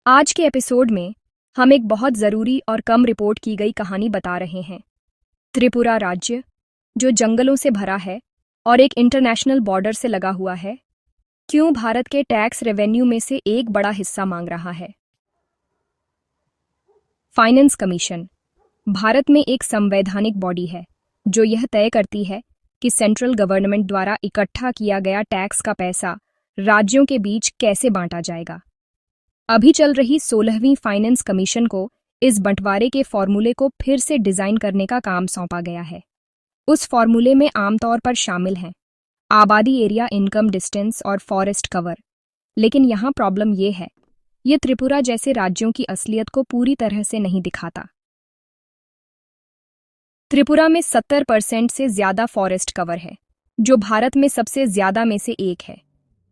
आज के एपिसोड में हम एक बहुत ज़रूरी और कम रिपोर्ट की गई कहानी बता रहे हैं। त्रिपुरा राज्य, जो जंगलों से भरा है और एक इंटरनेशनल बॉर्डर से लगा हुआ है, क्यों भारत के टैक्स रेवेन्यू में से एक बड़ा हिस्सा मांग रहा है। फाइनेंस कमीशन भारत में एक संवैधानिक बॉडी है जो यह तय करती है कि सेंट्रल गवर्नमेंट द्वारा इकट्ठा किया गया टैक्स का पैसा राज्यों के बीच कैसे बांटा जाएगा। अभी चल रही 16वीं फाइनेंस कमीशन को इस बंटवारे के फॉर्मूले को फिर से डिजाइन करने का काम सौंपा गया है। उस फॉर्मूले में आमतौर पर शामिल हैं आबादी, एरिया, इनकम, डिस्टेंस और फॉरेस्ट कवर। लेकिन यहाँ प्रॉब्लम ये है, ये त्रिपुरा जैसे राज्यों की असलियत को पूरी तरह से नहीं दिखाता। त्रिपुरा में 70% से ज्यादा फॉरेस्ट कवर है, जो भारत में सबसे ज्यादा में से एक है।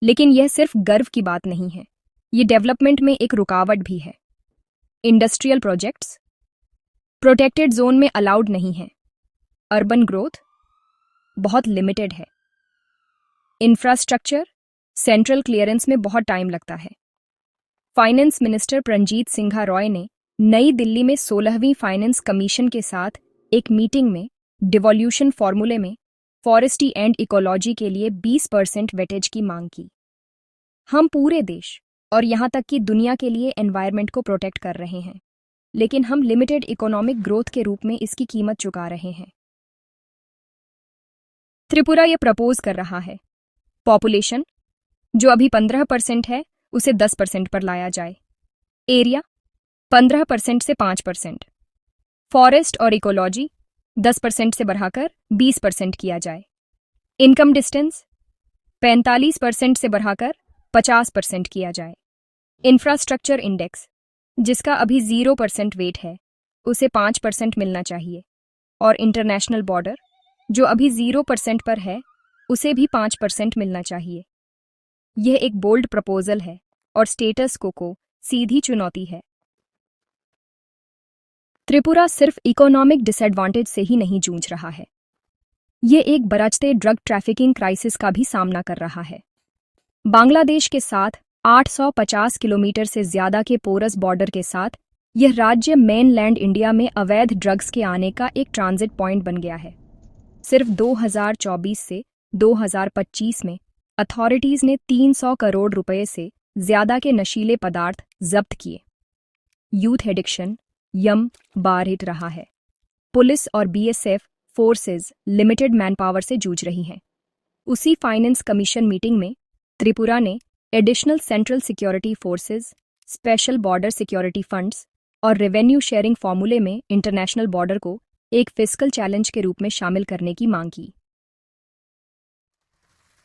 लेकिन यह सिर्फ गर्व की बात नहीं है, ये डेवलपमेंट में एक रुकावट भी है। इंडस्ट्रियल प्रोजेक्ट्स प्रोटेक्टेड जोन में अलाउड नहीं है। अर्बन ग्रोथ बहुत लिमिटेड है। इंफ्रास्ट्रक्चर सेंट्रल क्लियरेंस में बहुत टाइम लगता है। फाइनेंस मिनिस्टर प्रंजीत सिंघा रॉय ने नई दिल्ली में 16वीं फाइनेंस कमीशन के साथ एक मीटिंग में डिवोल्यूशन फॉर्मूले में फॉरेस्ट्री एंड इकोलॉजी के लिए 20% वेटेज की मांग की। हम पूरे देश और यहाँ तक कि दुनिया के लिए एनवायरनमेंट को प्रोटेक्ट कर रहे हैं, लेकिन हम लिमिटेड इकोनॉमिक ग्रोथ के रूप में इसकी कीमत चुका रहे हैं। त्रिपुरा ये प्रपोज कर रहा है पॉपुलेशन, जो अभी 15% है, उसे 10% पर लाया जाए। एरिया 15% से 5%। फॉरेस्ट और इकोलॉजी 10% से बढ़ाकर 20% किया जाए। इनकम डिस्टेंस 45% से बढ़ाकर 50% किया जाए। इंफ्रास्ट्रक्चर इंडेक्स, जिसका अभी 0% वेट है, उसे 5% मिलना चाहिए। और इंटरनेशनल बॉर्डर, जो अभी 0% पर है, उसे भी 5% मिलना चाहिए। यह एक बोल्ड प्रपोजल है और स्टेटस को सीधी चुनौती है। त्रिपुरा सिर्फ इकोनॉमिक डिसएडवांटेज से ही नहीं जूझ रहा है, ये एक बढ़ते ड्रग ट्रैफिकिंग क्राइसिस का भी सामना कर रहा है। बांग्लादेश के साथ 850 किलोमीटर से ज्यादा के पोरस बॉर्डर के साथ यह राज्य मेनलैंड इंडिया में अवैध ड्रग्स के आने का एक ट्रांजिट पॉइंट बन गया है। सिर्फ 2024 से 2025 में अथॉरिटीज ने 300 करोड़ रुपए से ज्यादा के नशीले पदार्थ जब्त किए। यूथ एडिक्शन बाढ़ रहा है। पुलिस और बीएसएफ फोर्सेस लिमिटेड मैनपावर से जूझ रही हैं। उसी फाइनेंस कमीशन मीटिंग में त्रिपुरा ने additional central security forces, special border security funds और रेवेन्यू शेयरिंग फॉर्मूले में इंटरनेशनल बॉर्डर को एक फिस्कल चैलेंज के रूप में शामिल करने की मांग की।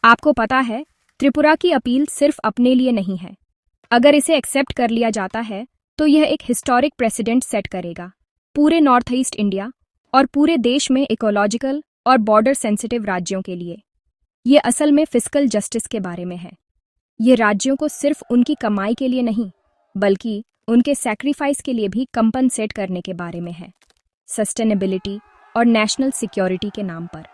आपको पता है, त्रिपुरा की अपील सिर्फ अपने लिए नहीं है। अगर इसे एक्सेप्ट कर लिया जाता है तो यह एक हिस्टोरिक प्रेसिडेंट सेट करेगा पूरे नॉर्थ ईस्ट इंडिया और पूरे देश में इकोलॉजिकल और बॉर्डर सेंसिटिव राज्यों के लिए। ये असल में फिस्कल जस्टिस के बारे में है। ये राज्यों को सिर्फ उनकी कमाई के लिए नहीं, बल्कि उनके सैक्रिफाइस के लिए भी कंपनसेट करने के बारे में है, सस्टेनेबिलिटी और नेशनल सिक्योरिटी के नाम पर।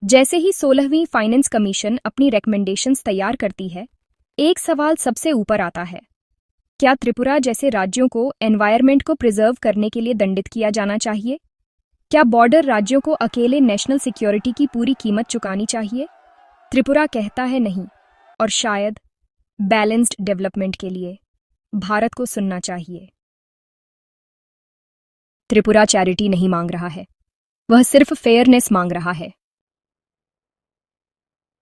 जैसे ही 16वीं फाइनेंस कमीशन अपनी रिकमेंडेशंस तैयार करती है, एक सवाल सबसे ऊपर आता है, क्या त्रिपुरा जैसे राज्यों को एनवायरनमेंट को प्रिजर्व करने के लिए दंडित किया जाना चाहिए? क्या बॉर्डर राज्यों को अकेले नेशनल सिक्योरिटी की पूरी कीमत चुकानी चाहिए? त्रिपुरा कहता है नहीं, और शायद बैलेंस्ड डेवलपमेंट के लिए भारत को सुनना चाहिए। त्रिपुरा चैरिटी नहीं मांग रहा है, वह सिर्फ फेयरनेस मांग रहा है।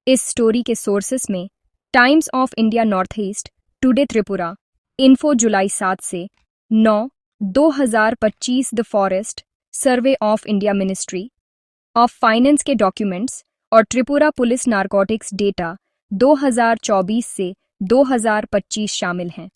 इस स्टोरी के सोर्सेस में Times of India, North East, Today Tripura, info जुलाई 7 से 9, 2025, the Forest Survey of India, Ministry of Finance के डॉक्यूमेंट्स और त्रिपुरा पुलिस नारकोटिक्स डेटा 2024 से 2025 शामिल हैं।